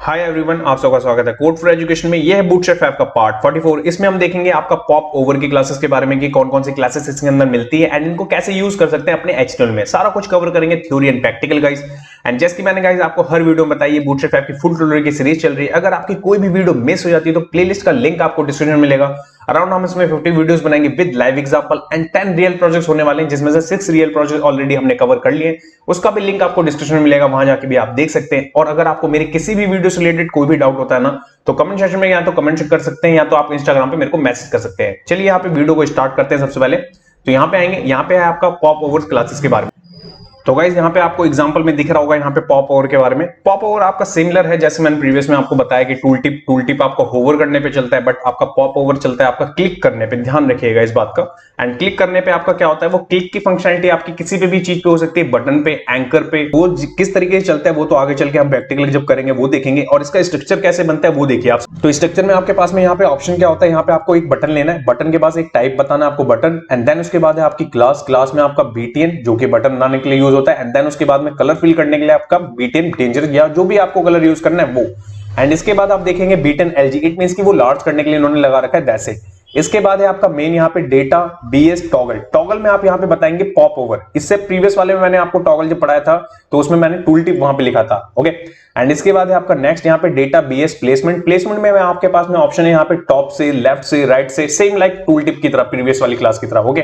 Hi everyone, आप सबका स्वागत है कोड फॉर एजुकेशन में। यह है बूटस्ट्रैप ऐप का पार्ट 44। इसमें हम देखेंगे आपका पॉप ओवर की क्लासेस के बारे में कि कौन कौन सी क्लासेस इसके अंदर मिलती है एंड इनको कैसे यूज कर सकते हैं अपने एचटीएमएल में। सारा कुछ कवर करेंगे, theory and practical guys. And जैसे कि मैंने गाइस आपको हर वीडियो में बताई, बूटस्ट्रैप ऐप की फुल ट्यूटोरियल की सीरीज चल रही है। अगर आपकी कोई भी वीडियो मिस हो जाती है तो प्लेलिस्ट का लिंक आपको डिस्क्रिप्शन में मिलेगा। अराउंड हम इसमें 50 वीडियोस बनाएंगे with live example and 10 real projects होने वाले हैं, जिसमें से 6 रियल प्रोजेक्ट ऑलरेडी हमने कवर कर लिए हैं। उसका भी लिंक आपको डिस्क्रिप्शन में मिलेगा, वहां जाके भी आप देख सकते हैं। और अगर आपको मेरी किसी भी वीडियो से रिलेटेड कोई भी डाउट होता है ना, तो कमेंट सेक्शन में या तो कमेंट कर सकते हैं या तो आप इंस्टाग्राम पे मेरे को मैसेज कर सकते हैं। चलिए यहाँ पे वीडियो को स्टार्ट करते हैं। सबसे पहले तो यहाँ पे आएंगे, यहाँ पे है आपका पॉप ओवर क्लासेस के बारे में। तो गाइज यहाँ पे आपको एग्जांपल में दिख रहा होगा यहाँ पे पॉप ओवर के बारे में। पॉप ओवर आपका सिमिलर है, जैसे मैंने प्रीवियस में आपको बताया कि टूल टिप आपको होवर करने पे चलता है, बट आपका पॉप ओवर चलता है आपका क्लिक करने पे। ध्यान रखिएगा इस बात का। एंड क्लिक करने पे आपका क्या होता है, वो क्लिक की फंक्शनलिटी आपकी किसी पे भी चीज पे हो सकती है, बटन पे, एंकर पे। वो किस तरीके से चलता है वो तो आगे चल के हम प्रैक्टिकली जब करेंगे वो देखेंगे। और इसका स्ट्रक्चर कैसे बनता है वो देखिए आप। तो स्ट्रक्चर में आपके पास में यहाँ पे ऑप्शन क्या होता है, यहाँ पे आपको एक बटन लेना है, बटन के पास एक टाइप बताना है आपको बटन, एंड देन उसके बाद है आपकी क्लास में आपका बीटीएन जो कि बटन बनाने के लिए यूज होता है, एंड देन उसके बाद में कलर फिल करने के लिए आपका बीटेन डेंजर या जो भी आपको कलर यूज करना है वो। एंड इसके बाद आप देखेंगे बीटेन एलजी, इट मींस कि वो लार्ज करने के लिए इन्होंने लगा रखा है दैसे। इसके बाद है आपका मेन यहाँ पे डेटा बीएस टॉगल में आप यहाँ पे बताएंगे पॉप ओवर। इससे प्रीवियस वाले में मैंने आपको टॉगल जब पढ़ाया था तो उसमें मैंने टूल टिप वहां पे लिखा था। ओके। एंड इसके बाद है आपका नेक्स्ट यहाँ पे डेटा बीएस प्लेसमेंट में आपके पास में ऑप्शन है यहाँ पे टॉप से, लेफ्ट से, राइट से, सेम लाइक टूल टिप की तरह, प्रीवियस वाली क्लास की तरह। ओके।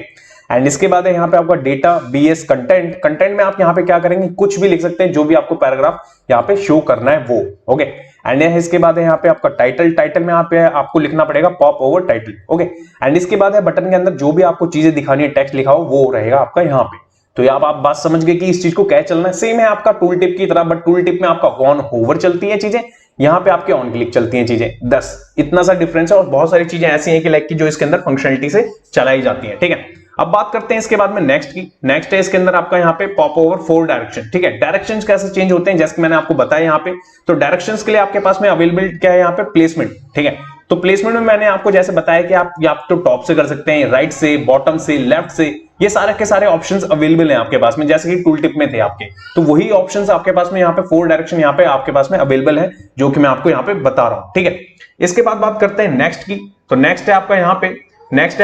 एंड इसके बाद है यहाँ पे आपका डेटा बीएस कंटेंट में आप यहाँ पे क्या करेंगे, कुछ भी लिख सकते हैं, जो भी आपको पैराग्राफ यहाँ पे शो करना है वो। ओके। एंड इसके बाद है यहाँ पे आपका टाइटल में यहाँ पे आपको लिखना पड़ेगा pop over title. Okay. And इसके बाद है बटन के अंदर जो भी आपको चीजें दिखानी है, टेक्स्ट लिखा हो वो रहेगा आपका यहाँ पे। तो आप बात समझ गए कि इस चीज को क्या चलना है। सेम है आपका टूल टिप की तरह, बट टूल टिप में आपका ऑन होवर चलती है चीजें, यहाँ पे आपके ऑन क्लिक चलती हैं चीजें। 10 इतना सा डिफरेंस है। और बहुत सारी चीजें ऐसी हैं कि लाइक की जो इसके अंदर फंक्शनलिटी से चलाई जाती है। ठीक है। अब बात करते हैं इसके बाद में नेक्स्ट की। नेक्स्ट है इसके अंदर आपका यहाँ पे पॉप ओवर 4 डायरेक्शन। ठीक है। डायरेक्शंस कैसे चेंज होते हैं, जैसे कि मैंने आपको बताया यहाँ पे। तो डायरेक्शंस के लिए आपके पास में अवेलेबल क्या है यहाँ पे, प्लेसमेंट। ठीक है। तो प्लेसमेंट में मैंने आपको जैसे बताया कि आप तो टॉप से कर सकते हैं, राइट से, बॉटम से, लेफ्ट से, ये सारे के सारे ऑप्शंस अवेलेबल हैं आपके पास में, जैसे कि टूल टिप में थे आपके। तो वही ऑप्शंस आपके पास में यहाँ पे 4 डायरेक्शन यहाँ पे आपके पास में अवेलेबल है, जो कि मैं आपको यहाँ पे बता रहा हूँ। ठीक है। इसके बाद बात करते हैं नेक्स्ट की। तो नेक्स्ट है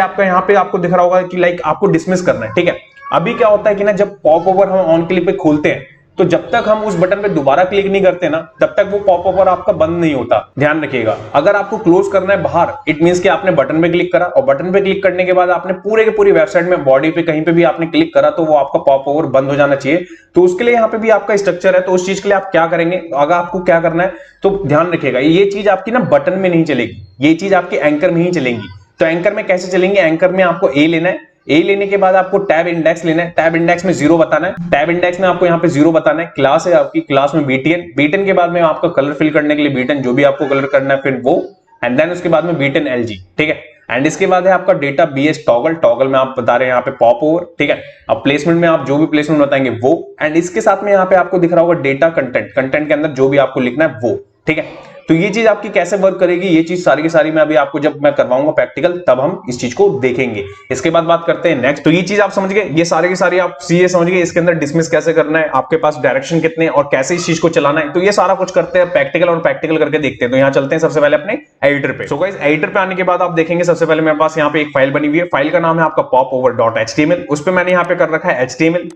आपका यहाँ पे आपको दिख रहा होगा कि लाइक आपको डिसमिस करना है। ठीक है। अभी क्या होता है कि ना, जब पॉप ओवर हम ऑन क्लिक पे खोलते हैं तो जब तक हम उस बटन पे दोबारा क्लिक नहीं करते ना, तब तक वो पॉप ओवर आपका बंद नहीं होता। ध्यान रखिएगा। अगर आपको क्लोज करना है बाहर, इट मींस कि आपने बटन पे क्लिक करा, और बटन पे क्लिक करने के बाद आपने पूरे के पूरी वेबसाइट में बॉडी पे कहीं पे भी आपने क्लिक करा, तो वो आपका पॉप ओवर बंद हो जाना चाहिए। तो उसके लिए यहाँ पे भी आपका स्ट्रक्चर है। तो उस चीज के लिए आप क्या करेंगे, अगर आपको क्या करना है तो ध्यान रखिएगा, ये चीज आपकी ना बटन में नहीं चलेगी, ये चीज आपकी एंकर में ही चलेंगी। तो एंकर में कैसे चलेंगे, एंकर में आपको ए लेना है, ए लेने के बाद आपको टैब इंडेक्स लेना है, टैब इंडेक्स में 0 बताना है, टैब इंडेक्स में आपको यहाँ पे 0 बताना है। क्लास है आपकी, क्लास में बीटेन के बाद में आपका कलर फिल करने के लिए बीटेन, जो भी आपको कलर करना है फिर वो, एंड देन उसके बाद में बीटेन एलजी। ठीक है। एंड इसके बाद है आपका डेटा बीएस टॉगल में आप बता रहे हैं यहाँ पे पॉप ओवर। ठीक है। अब प्लेसमेंट में आप जो भी प्लेसमेंट बताएंगे वो, एंड इसके साथ में यहाँ पे आपको दिख रहा होगा डेटा कंटेंट के अंदर जो भी आपको लिखना है वो। ठीक है। तो ये चीज आपकी कैसे वर्क करेगी, ये चीज सारी की सारी मैं अभी आपको जब मैं करवाऊंगा प्रैक्टिकल, तब हम इस चीज को देखेंगे। इसके बाद बात करते हैं नेक्स्ट। तो ये चीज आप समझ गए, ये सारी की सारी आप सीए समझ गए। इसके अंदर डिसमिस कैसे करना है, आपके पास डायरेक्शन कितने और कैसे इस चीज को चलाना है, तो ये सारा कुछ करते हैं प्रैक्टिकल, और प्रैक्टिकल करके देखते हैं। तो यहाँ चलते हैं सबसे पहले अपने एडिटर पे। सो गाइस, एडिटर पे आने के बाद आप देखेंगे सबसे पहले मेरे पास यहाँ पे एक फाइल बनी हुई है। फाइल का नाम है आपका popover.html। उस पे मैंने यहाँ पे कर रखा है HTML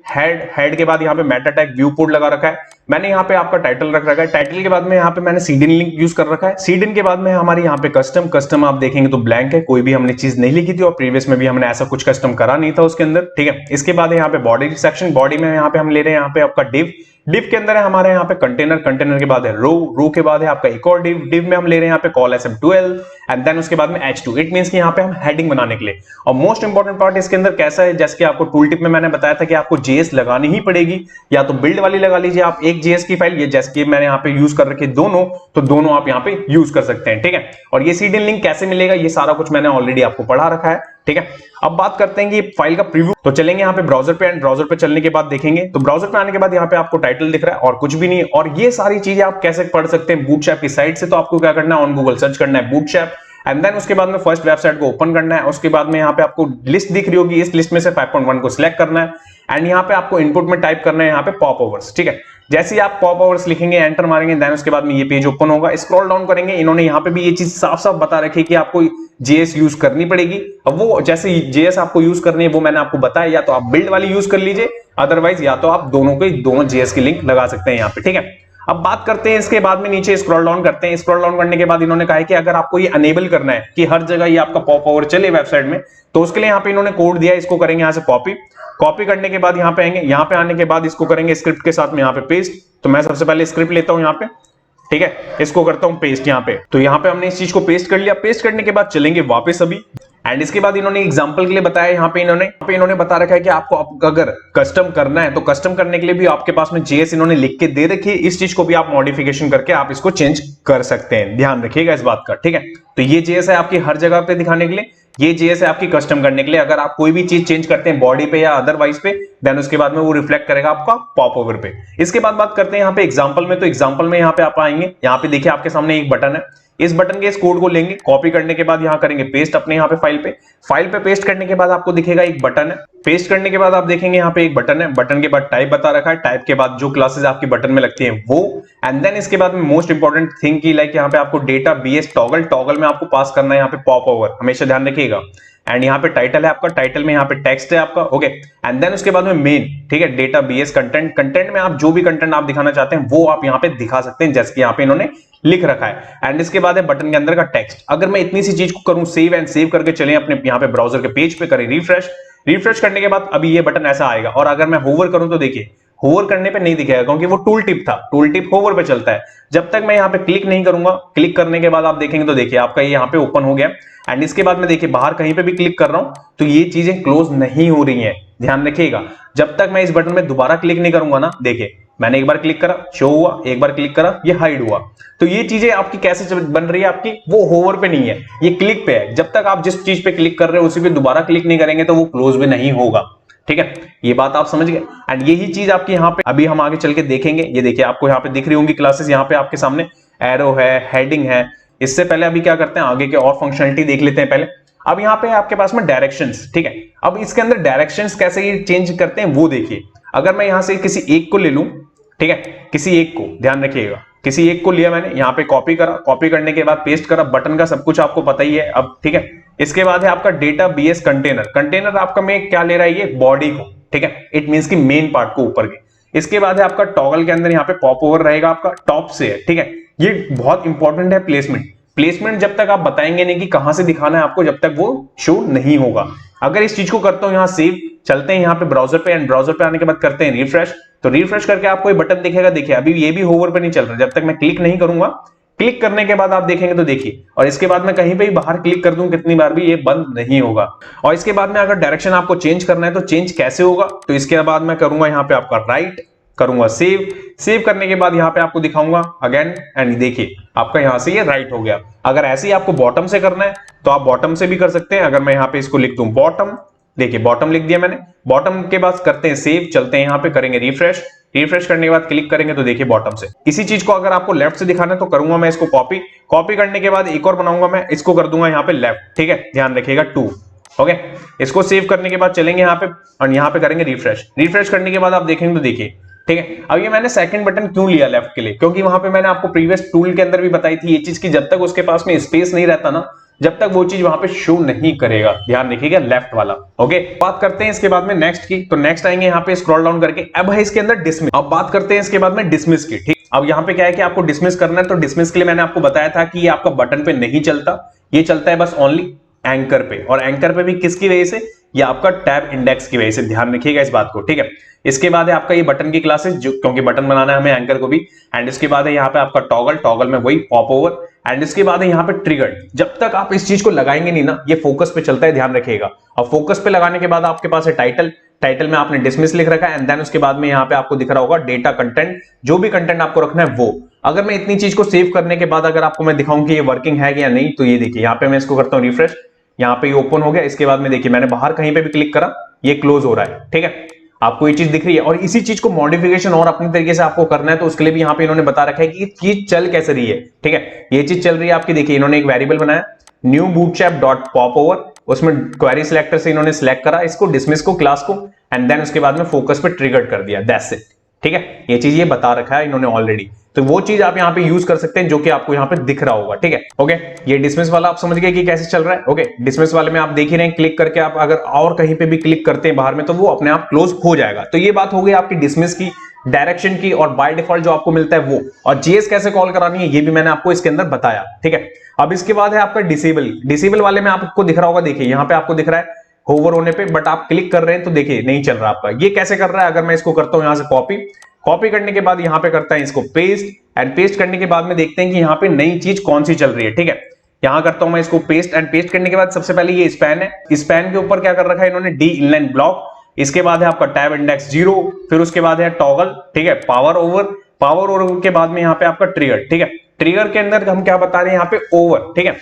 हेड के बाद यहाँ पे मेटा टैग व्यू कोड लगा रखा है। मैंने यहाँ पे आपका टाइटल रख रखा है, टाइटल के बाद में यहाँ पे मैंने सीडीएन लिंक यूज कर रखा है। सीडीएन के बाद में हमारी यहाँ पे कस्टम आप देखेंगे तो ब्लैंक है, कोई भी हमने चीज नहीं लिखी थी, और प्रीवियस में भी हमने ऐसा कुछ कस्टम करा नहीं था उसके अंदर। ठीक है। इसके बाद यहाँ पे बॉडी सेक्शन, बॉडी में यहाँ पे हम ले रहे हैं यहाँ पे आपका डिव के अंदर है हमारे यहाँ पे कंटेनर के बाद है रो के बाद है आपका एक और डिव में हम ले रहे हैं यहाँ पे कॉल sm12, एंड देन उसके बाद में h2। इट मींस कि यहाँ पे हम हेडिंग बनाने के लिए। और मोस्ट इंपॉर्टेंट पार्ट इसके अंदर कैसा है, जैसे कि आपको टूल टिप में मैंने बताया था कि आपको जेएस लगानी ही पड़ेगी, या तो बिल्ड वाली लगा लीजिए आप एक जेएस की फाइल, ये जैसे कि मैंने यहाँ पे यूज कर रखी दोनों, तो दोनों आप यहाँ पे यूज कर सकते हैं। ठीक है। और ये सीडीएन लिंक कैसे मिलेगा, ये सारा कुछ मैंने ऑलरेडी आपको पढ़ा रखा है। ठीक है। अब बात करते हैं कि फाइल का प्रीव्यू। तो चलेंगे यहाँ पे ब्राउजर पे, एंड ब्राउजर पे चलने के बाद देखेंगे। तो ब्राउजर पे आने के बाद यहाँ पे आपको टाइटल दिख रहा है और कुछ भी नहीं। और ये सारी चीजें आप कैसे पढ़ सकते हैं बूटस्ट्रैप की साइट से। तो आपको क्या करना है, ऑन गूगल सर्च करना है बूटस्ट्रैप, एंड देन उसके बाद में फर्स्ट वेबसाइट को ओपन करना है। उसके बाद में यहाँ पे आपको लिस्ट दिख रही होगी, इस लिस्ट में से 5.1 को सिलेक्ट करना है, एंड यहाँ पे आपको इनपुट में टाइप करना है यहाँ पे पॉप ओवर्स। ठीक है। जैसे ही आप पॉप ओवर्स लिखेंगे, एंटर मारेंगे, देन उसके बाद में ये पेज ओपन होगा। स्क्रॉल डाउन करेंगे, इन्होंने यहाँ पे भी ये चीज साफ साफ बता रखी है कि आपको जेएस यूज करनी पड़ेगी। अब वो जैसे जेएस आपको यूज करनी है वो मैंने आपको बताया, या तो आप बिल्ड वाली यूज कर लीजिए, अदरवाइज या तो आप दोनों जेएस की लिंक लगा सकते हैं यहाँ पे, ठीक है। अब बात करते हैं इसके बाद में, नीचे स्क्रॉल डाउन करते हैं। स्क्रॉल डाउन करने के बाद इन्होंने कहा है कि अगर आपको ये अनेबल करना है कि हर जगह ये आपका पॉप ओवर चले वेबसाइट में, तो उसके लिए यहाँ पे इन्होंने कोड दिया है। इसको करेंगे यहाँ से कॉपी करने के बाद यहाँ पे आएंगे, यहाँ पे आने के बाद इसको करेंगे स्क्रिप्ट के साथ में यहाँ पे पेस्ट। तो मैं सबसे पहले स्क्रिप्ट लेता हूँ यहाँ पे, ठीक है, इसको करता हूँ पेस्ट यहाँ पे। तो यहाँ पे हमने इस चीज को पेस्ट कर लिया। पेस्ट करने के बाद चलेंगे वापस अभी, एंड इसके बाद इन्होंने एग्जांपल के लिए बताया, यहाँ पे इन्होंने बता रखा है कि आपको अगर कस्टम करना है तो कस्टम करने के लिए भी आपके पास में जेएस इन्होंने लिख के दे रखी है। इस चीज को भी आप मॉडिफिकेशन करके आप इसको चेंज कर सकते हैं, ध्यान रखिएगा इस बात का, ठीक है। तो ये जेएस है आपकी हर जगह पे दिखाने के लिए, ये जेएस है आपकी कस्टम करने के लिए। अगर आप कोई भी चीज चेंज करते हैं बॉडी पे या अदरवाइज पे, देन उसके बाद में वो रिफ्लेक्ट करेगा आपका पॉप ओवर पे। इसके बाद बात करते हैं यहाँ पे एग्जांपल में। तो एग्जांपल में यहाँ पे आप आएंगे, यहाँ पे देखिए आपके सामने एक बटन है। इस बटन के इस कोड को लेंगे, कॉपी करने के बाद यहाँ करेंगे पेस्ट अपने यहाँ पे फाइल पे पेस्ट करने के बाद आपको दिखेगा एक बटन है। पेस्ट करने के बाद आप देखेंगे यहाँ पे एक बटन है, बटन के बाद टाइप बता रखा है, टाइप के बाद जो क्लासेस आपकी बटन में लगती हैं वो, एंड देन इसके बाद में मोस्ट इंपॉर्टेंट थिंग की लाइक यहाँ पे आपको डेटा बीएस टॉगल में आपको पास करना है यहाँ पे पॉप ओवर, हमेशा ध्यान रखिएगा। एंड यहाँ पे टाइटल है आपका, टाइटल में यहाँ पे टेक्स्ट है आपका, ओके। एंड देन उसके बाद में मेन, ठीक है, डेटा बीएस कंटेंट में आप जो भी कंटेंट आप दिखाना चाहते हैं वो आप यहाँ पे दिखा सकते हैं, जैसे कि यहाँ पे इन्होंने लिख रखा है। एंड इसके बाद है बटन के अंदर का टेक्स्ट। अगर मैं इतनी सी चीज को करूं, सेव करके चलें अपने यहाँ पे ब्राउजर के पेज पे, करें रिफ्रेश करने के बाद अभी ये बटन ऐसा आएगा। और अगर मैं होवर करूं तो देखिए होवर करने पे नहीं दिखेगा, क्योंकि वो टूल टिप था, टूल टिप होवर पे चलता है। जब तक मैं यहाँ पे क्लिक नहीं करूंगा, क्लिक करने के बाद आप देखेंगे तो देखिए आपका ये यहाँ पे ओपन हो गया। एंड इसके बाद में देखिए बाहर कहीं पे भी क्लिक कर रहा हूं तो ये चीजें क्लोज नहीं हो रही हैं, ध्यान रखिएगा। जब तक मैं इस बटन में दोबारा क्लिक नहीं करूंगा ना, देखिए मैंने एक बार क्लिक करा, शो हुआ, एक बार क्लिक करा, ये हाइड हुआ। तो ये चीजें आपकी कैसे बन रही है, आपकी वो होवर पे नहीं है, ये क्लिक पे है। जब तक आप जिस चीज पे क्लिक कर रहे हो उसी पे दोबारा क्लिक नहीं करेंगे तो वो क्लोज भी नहीं होगा, ठीक है। ये बात आप समझ गए। एंड यही चीज आपकी यहाँ पे अभी हम आगे चल के देखेंगे। ये देखिए आपको यहाँ पे दिख रही होंगी क्लासेस, यहाँ पे आपके सामने एरो है, हेडिंग है। इससे पहले अभी क्या करते हैं, आगे के और फंक्शनलिटी देख लेते हैं पहले। अब यहाँ पे आपके पास में डायरेक्शंस, ठीक है। अब इसके अंदर डायरेक्शंस कैसे चेंज करते हैं वो देखिए। अगर मैं यहाँ से किसी एक को ले लूं, ठीक है, किसी एक को, ध्यान रखिएगा, किसी एक को लिया मैंने, यहाँ पे कॉपी करा, कॉपी करने के बाद पेस्ट करा, बटन का सब कुछ आपको पता ही है अब, ठीक है। इसके बाद है आपका डेटा बीएस कंटेनर आपका में क्या ले रहा है, ये बॉडी को, ठीक है, इट मींस की मेन पार्ट को ऊपर के। इसके बाद है आपका टॉगल के अंदर यहाँ पे पॉप ओवर रहेगा आपका टॉप से है, ठीक है। ये बहुत इंपॉर्टेंट है प्लेसमेंट जब तक आप बताएंगे नहीं कि कहां से दिखाना है आपको, जब तक वो शो नहीं होगा। अगर इस चीज को करता हूं यहाँ सेव, चलते हैं यहाँ पे ब्राउजर पे, एंड ब्राउजर पे आने के बाद करते हैं रिफ्रेश। तो रिफ्रेश करके आपको ये बटन दिखेगा, देखिए अभी ये भी होवर पे नहीं चल रहा, जब तक मैं क्लिक नहीं करूंगा। क्लिक करने के बाद आप देखेंगे तो देखिए, और इसके बाद मैं कहीं पे भी बाहर क्लिक कर दूं कितनी बार भी, ये बंद नहीं होगा। और इसके बाद में अगर डायरेक्शन आपको चेंज करना है तो चेंज कैसे होगा, तो इसके बाद मैं करूंगा यहाँ पे आपका राइट, करूंगा सेव करने के बाद यहाँ पे आपको दिखाऊंगा अगेन, एंड देखिए आपका यहाँ से ये राइट हो गया। अगर ऐसे ही आपको बॉटम से करना है तो आप बॉटम से भी कर सकते हैं। अगर मैं यहाँ पे इसको लिख दूं बॉटम, देखिए बॉटम लिख दिया मैंने। बॉटम के बाद करते हैं सेव, चलते हैं यहाँ पे, करेंगे रिफ्रेश करने के बाद क्लिक करेंगे तो देखिए बॉटम से। इसी चीज को अगर आपको लेफ्ट से दिखाना है तो करूंगा मैं इसको कॉपी करने के बाद एक और बनाऊंगा मैं, इसको कर दूंगा यहाँ पे लेफ्ट, ठीक है, ध्यान रखिएगा 2, ओके। इसको सेव करने के बाद चलेंगे यहाँ पे और यहाँ पे करेंगे रिफ्रेश करने के बाद आप देखेंगे तो देखिए, ठीक है। अब ये मैंने सेकंड बटन क्यों लिया लेफ्ट के लिए, क्योंकि वहां पे मैंने आपको प्रीवियस टूल के अंदर भी बताई थी ये चीज की, जब तक उसके पास में स्पेस नहीं रहता ना, जब तक वो चीज वहां पे शो नहीं करेगा, ध्यान रखिएगा लेफ्ट वाला, ओके। बात करते हैं इसके बाद में नेक्स्ट की, तो नेक्स्ट आएंगे यहाँ पे स्क्रॉल डाउन करके, अब है इसके अंदर डिसमिस। अब बात करते हैं इसके बाद में डिसमिस की, ठीक। अब यहाँ पे क्या है कि आपको डिसमिस करना है, तो डिसमिस के लिए मैंने आपको बताया था कि ये आपका बटन पे नहीं चलता, ये चलता है बस ओनली एंकर पे। और एंकर पे भी किसकी वजह से, ये आपका टैब इंडेक्स की वजह से, ध्यान रखिएगा इस बात को, ठीक है। इसके बाद है आपका ये बटन की क्लासेस, जो क्योंकि बटन बनाना है हमें एंकर को भी। एंड इसके बाद है यहाँ पे आपका टॉगल में वही पॉप ओवर। एंड इसके बाद है यहाँ पे ट्रिगर। जब तक आप इस चीज को लगाएंगे नहीं ना, ये फोकस पे चलता है, ध्यान रखिएगा। अब फोकस पे लगाने के बाद आपके पास है टाइटल में आपने डिसमिस लिख रखा है, एंड देन उसके बाद में यहाँ पे आपको दिख रहा होगा डेटा कंटेंट, जो भी कंटेंट आपको रखना है वो। अगर मैं इतनी चीज को सेव करने के बाद अगर आपको मैं दिखाऊं कि ये वर्किंग है या नहीं, तो ये देखिए यहाँ पे मैं इसको करता हूँ रिफ्रेश, यहाँ पे ये ओपन हो गया। इसके बाद में देखिए मैंने बाहर कहीं पे भी क्लिक करा, ये क्लोज हो रहा है, ठीक है। आपको ये चीज दिख रही है। और इसी चीज को मॉडिफिकेशन और अपने तरीके से आपको करना है, तो उसके लिए भी यहाँ पे इन्होंने बता रखा है कि ये चीज चल कैसे रही है, ठीक है। ये चीज चल रही है आपकी, देखिए इन्होंने एक वेरिएबल बनाया न्यू बूटस्ट्रैप डॉट पॉपओवर, उसमें क्वेरी सिलेक्टर से इन्होंने सिलेक्ट करा इसको, डिसमिस को, क्लास को, एंड देन उसके बाद में फोकस पे ट्रिगर्ड कर दिया, दैट्स इट। ठीक है, ये चीज ये बता रखा है इन्होंने ऑलरेडी, तो वो चीज आप यहाँ पे यूज कर सकते हैं जो कि आपको यहाँ पे दिख रहा होगा। ठीक है, ओके, ये डिसमिस वाला आप समझ गए कि कैसे चल रहा है। ओके, डिसमिस वाले में आप देख ही रहे हैं, क्लिक करके आप अगर और कहीं पे भी क्लिक करते हैं बाहर में तो वो अपने आप क्लोज हो जाएगा। तो ये बात हो गई आपकी डिसमिस की, डायरेक्शन की, और बाय डिफॉल्ट जो आपको मिलता है वो, और जेएस कैसे कॉल करानी है ये भी मैंने आपको इसके अंदर बताया। ठीक है, अब इसके बाद है आपका डिसेबल। डिसेबल वाले में आपको दिख रहा होगा, देखिए यहाँ पे आपको दिख रहा है होवर होने पे, बट आप क्लिक कर रहे हैं तो देखिए नहीं चल रहा आपका। ये कैसे कर रहा है, अगर मैं इसको करता हूं यहां से कॉपी करने के बाद यहां पे करता है इसको पेस्ट, एंड पेस्ट करने के बाद में देखते हैं कि यहां पे नई चीज कौन सी चल रही है। ठीक है, यहां करता हूं मैं इसको पेस्ट, एंड पेस्ट करने के बाद सबसे पहले ये स्पैन है, स्पैन के ऊपर क्या कर रखा है इन्होंने, डी इनलाइन ब्लॉक, इसके बाद है आपका टैब इंडेक्स 0, फिर उसके बाद है टॉगल। ठीक है, पावर ओवर के बाद में यहाँ पे आपका ट्रिगर। ठीक है, ट्रिगर के अंदर हम क्या बता रहे हैं यहाँ पे ओवर। ठीक है,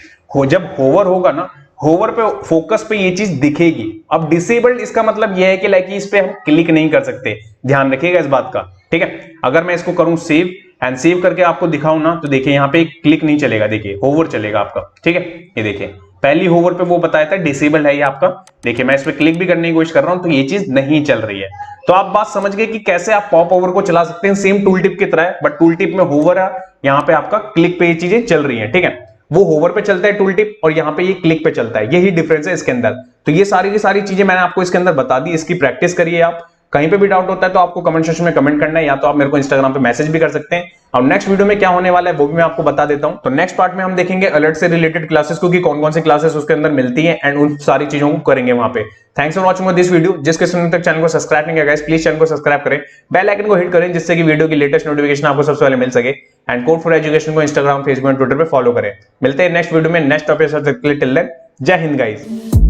जब होवर होगा ना, होवर पे फोकस पे ये चीज दिखेगी। अब डिसेबल्ड इसका मतलब ये है कि लाइक इस पे हम क्लिक नहीं कर सकते, ध्यान रखिएगा इस बात का। ठीक है, अगर मैं इसको करूं सेव, एंड सेव करके आपको दिखाऊं ना, तो देखिए यहाँ पे क्लिक नहीं चलेगा, देखिए होवर चलेगा आपका। ठीक है, ये देखिए पहली होवर पे वो बताया था डिसेबल है ये आपका, देखिए मैं इस पे क्लिक भी करने की कोशिश कर रहा हूं तो ये चीज नहीं चल रही है। तो आप बात समझ गए कि कैसे आप पॉप ओवर को चला सकते हैं, सेम टूल टिप की तरह, बट टूल टिप में होवर है, यहाँ पे आपका क्लिक पे ये चीजें चल रही है। ठीक है, वो होवर पे चलता है टूल टिप, और यहाँ पे ये क्लिक पे चलता है, यही डिफरेंस है इसके अंदर। तो ये सारी की सारी चीजें मैंने आपको इसके अंदर बता दी, इसकी प्रैक्टिस करिए आप। कहीं पे भी डाउट होता है तो आपको कमेंट सेक्शन में कमेंट करना है, या तो आप मेरे को इंस्टाग्राम पे मैसेज भी कर सकते हैं। और नेक्स्ट वीडियो में क्या होने वाला है वो भी मैं आपको बता देता हूं। तो नेक्स्ट पार्ट में हम देखेंगे अलर्ट से रिलेटेड क्लासेस को, कि कौन कौन सी क्लासेस उसके अंदर मिलती है, एंड उन सारी चीजों को करेंगे वहां पे। Thanks for watching this video. जिस किसी ने तक चैनल को सब्सक्राइब नहीं किया गाइस, प्लीज चैनल को सब्सक्राइब करें, बेल आइकन को हिट करें, जिससे कि वीडियो की लेटेस्ट नोटिफिकेशन आपको सबसे पहले मिल सके। एंड कोड फॉर एजुकेशन को इंस्टाग्राम, फेसबुक एंड ट्विटर पे फॉलो करें। मिलते हैं नेक्स्ट वीडियो में नेक्स्ट टॉपिक से। टिल देन, जय हिंद गाइस।